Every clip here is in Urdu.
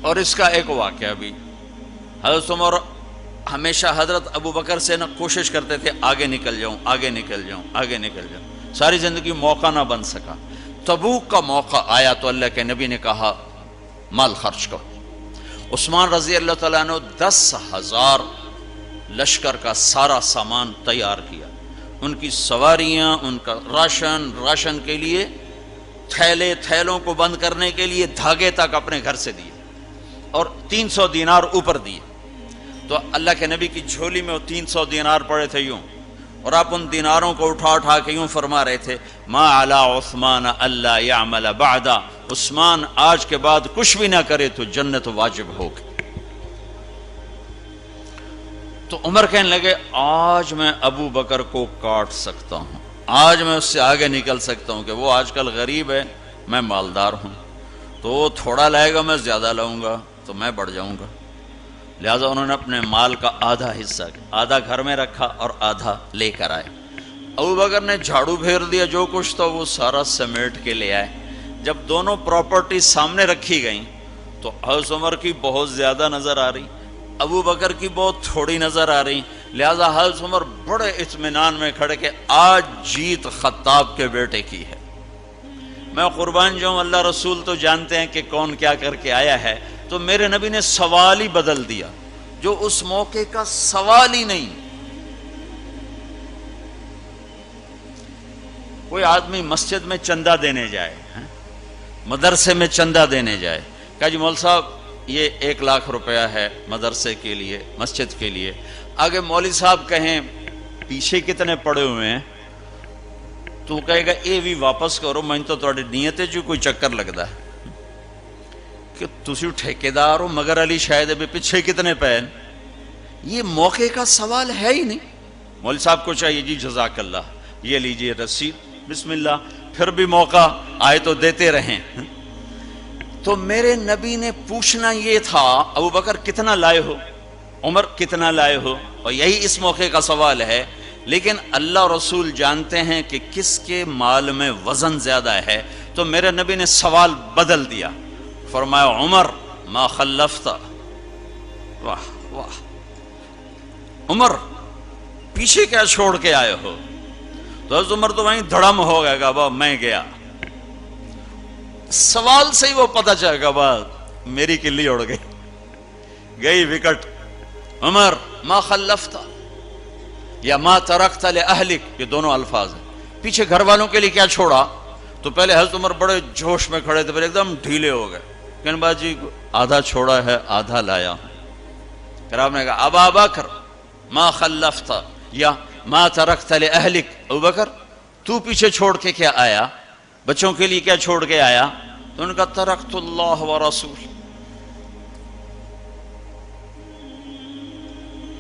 اور اس کا ایک واقعہ بھی، حضرت عمر ہمیشہ حضرت ابو بکر سے نہ کوشش کرتے تھے آگے نکل جاؤں، آگے نکل جاؤں، آگے نکل جاؤں، ساری زندگی موقع نہ بن سکا۔ تبوک کا موقع آیا تو اللہ کے نبی نے کہا مال خرچ کرو۔ عثمان رضی اللہ تعالیٰ عنہ 10,000 لشکر کا سارا سامان تیار کیا، ان کی سواریاں، ان کا راشن کے لیے تھیلوں کو بند کرنے کے لیے دھاگے تک اپنے گھر سے دیے، اور 300 دینار اوپر دیے۔ تو اللہ کے نبی کی جھولی میں وہ 300 دینار پڑے تھے یوں، اور آپ ان دیناروں کو اٹھا کے یوں فرما رہے تھے ما علی عثمان اللہ یعمل بعدا، عثمان آج کے بعد کچھ بھی نہ کرے تو جنت واجب ہوگی۔ تو عمر کہنے لگے آج میں ابو بکر کو کاٹ سکتا ہوں، آج میں اس سے آگے نکل سکتا ہوں کہ وہ آج کل غریب ہے، میں مالدار ہوں، تو وہ تھوڑا لائے گا میں زیادہ لاؤں گا تو میں بڑھ جاؤں گا۔ لہٰذا انہوں نے اپنے مال کا آدھا حصہ، آدھا گھر میں رکھا اور آدھا لے کر آئے۔ ابو بکر نے جھاڑو پھیر دیا، جو کچھ تھا وہ سارا سمیٹ کے لے آئے۔ جب دونوں پراپرٹی سامنے رکھی گئیں تو حضرت عمر کی بہت زیادہ نظر آ رہی، ابو بکر کی بہت تھوڑی نظر آ رہی، لہٰذا حضرت عمر بڑے اطمینان میں کھڑے کہ آج جیت خطاب کے بیٹے کی ہے۔ میں قربان جاؤں، اللہ رسول تو جانتے ہیں کہ کون کیا کر کے آیا ہے، تو میرے نبی نے سوال ہی بدل دیا جو اس موقع کا سوال ہی نہیں۔ کوئی آدمی مسجد میں چندہ دینے جائے، مدرسے میں چندہ دینے جائے، کہا جی مول صاحب یہ 1 لاکھ روپیہ ہے مدرسے کے لیے، مسجد کے لیے۔ آگے مولوی صاحب کہیں پیچھے کتنے پڑے ہوئے ہیں، تو وہ کہے گا اے بھی واپس کرو، میں تو تھوڑی نیت ہے جو کوئی چکر لگتا ہے کہ تسی ٹھیکیدار ہو، مگر علی شاید ابھی پیچھے کتنے پین۔ یہ موقع کا سوال ہے ہی نہیں۔ مولوی صاحب کو چاہیے جی جزاک اللہ، یہ لیجئے رسید، بسم اللہ، پھر بھی موقع آئے تو دیتے رہیں۔ تو میرے نبی نے پوچھنا یہ تھا ابو بکر کتنا لائے ہو، عمر کتنا لائے ہو، اور یہی اس موقع کا سوال ہے۔ لیکن اللہ رسول جانتے ہیں کہ کس کے مال میں وزن زیادہ ہے، تو میرے نبی نے سوال بدل دیا، فرمایا عمر ما خلفت، واہ واہ عمر پیچھے کیا چھوڑ کے آئے ہو؟ تو حضرت عمر تو وہیں دھڑم ہو گئے گا، بابا میں گیا، سوال سے ہی وہ پتہ چلے گا، بات میری کلی اڑ گئی وکٹ۔ عمر ما خلفت یا ما ترکت لأہلک، یہ دونوں الفاظ ہیں، پیچھے گھر والوں کے لیے کیا چھوڑا؟ تو پہلے حضرت عمر بڑے جوش میں کھڑے تھے، پھر ایک دم ڈھیلے ہو گئے، کہنے با جی آدھا چھوڑا ہے آدھا لایا ہوں۔ پھر آپ نے کہا ابا بکر ما خلفت یا ما ترکت لأہلک، ابو بکر تو پیچھے چھوڑ کے کیا آیا، بچوں کے لیے کیا چھوڑ کے آیا؟ تو ان کا ترکت اللہ ورسول،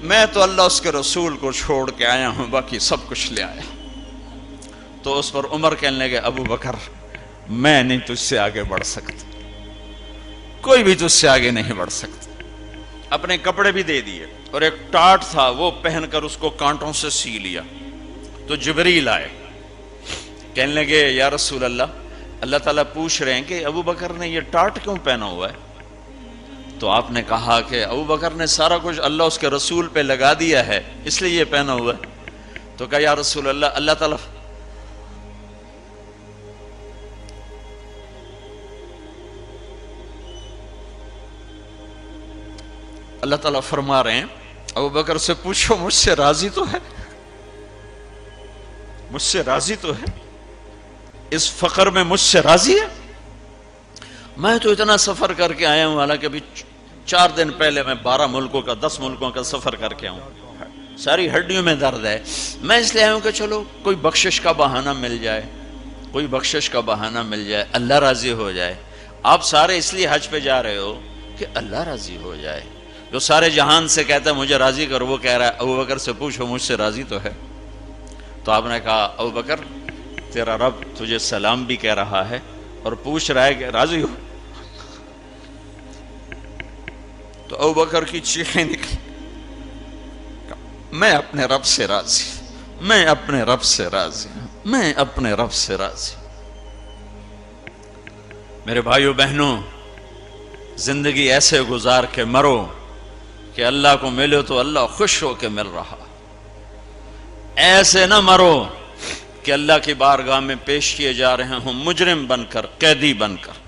میں تو اللہ اس کے رسول کو چھوڑ کے آیا ہوں، باقی سب کچھ لے آیا۔ تو اس پر عمر کہنے لگے ابو بکر میں نہیں تجھ سے آگے بڑھ سکتا، کوئی بھی تجھ سے آگے نہیں بڑھ سکتا۔ اپنے کپڑے بھی دے دیے، اور ایک ٹاٹ تھا وہ پہن کر اس کو کانٹوں سے سی لیا۔ تو جبریل آئے، کہنے لگے یا رسول اللہ، اللہ تعالیٰ پوچھ رہے ہیں کہ ابو بکر نے یہ ٹاٹ کیوں پہنا ہوا ہے؟ تو آپ نے کہا کہ ابو بکر نے سارا کچھ اللہ اس کے رسول پہ لگا دیا ہے، اس لیے یہ پہنا ہوا ہے۔ تو کہا یا رسول اللہ، اللہ تعالیٰ اللہ تعالیٰ فرما رہے ہیں ابو بکر سے پوچھو مجھ سے راضی تو ہے، مجھ سے راضی تو ہے، اس فقر میں مجھ سے راضی ہے؟ میں تو اتنا سفر کر کے آیا ہوں، حالانکہ ابھی 4 دن پہلے میں 12 ملکوں کا 10 ملکوں کا سفر کر کے آؤں، ساری ہڈیوں میں درد ہے، میں اس لیے آیا ہوں کہ چلو کوئی بخشش کا بہانہ مل جائے، کوئی بخشش کا بہانہ مل جائے، اللہ راضی ہو جائے۔ آپ سارے اس لیے حج پہ جا رہے ہو کہ اللہ راضی ہو جائے۔ جو سارے جہان سے کہتا ہے مجھے راضی کر، وہ کہہ رہا ہے ابو بکر سے پوچھو مجھ سے راضی تو ہے۔ تو آپ نے کہا ابو بکر تیرا رب تجھے سلام بھی کہہ رہا ہے اور پوچھ رہا ہے کہ راضی ہو؟ تو ابو بکر کی چیخیں نکلی، میں اپنے رب سے راضی، میں اپنے رب سے راضی، میں اپنے رب سے راضی۔ میرے بھائیو بہنوں، زندگی ایسے گزار کے مرو کہ اللہ کو ملو تو اللہ خوش ہو کے مل رہا، ایسے نہ مرو کہ اللہ کی بارگاہ میں پیش کیے جا رہے ہوں مجرم بن کر، قیدی بن کر۔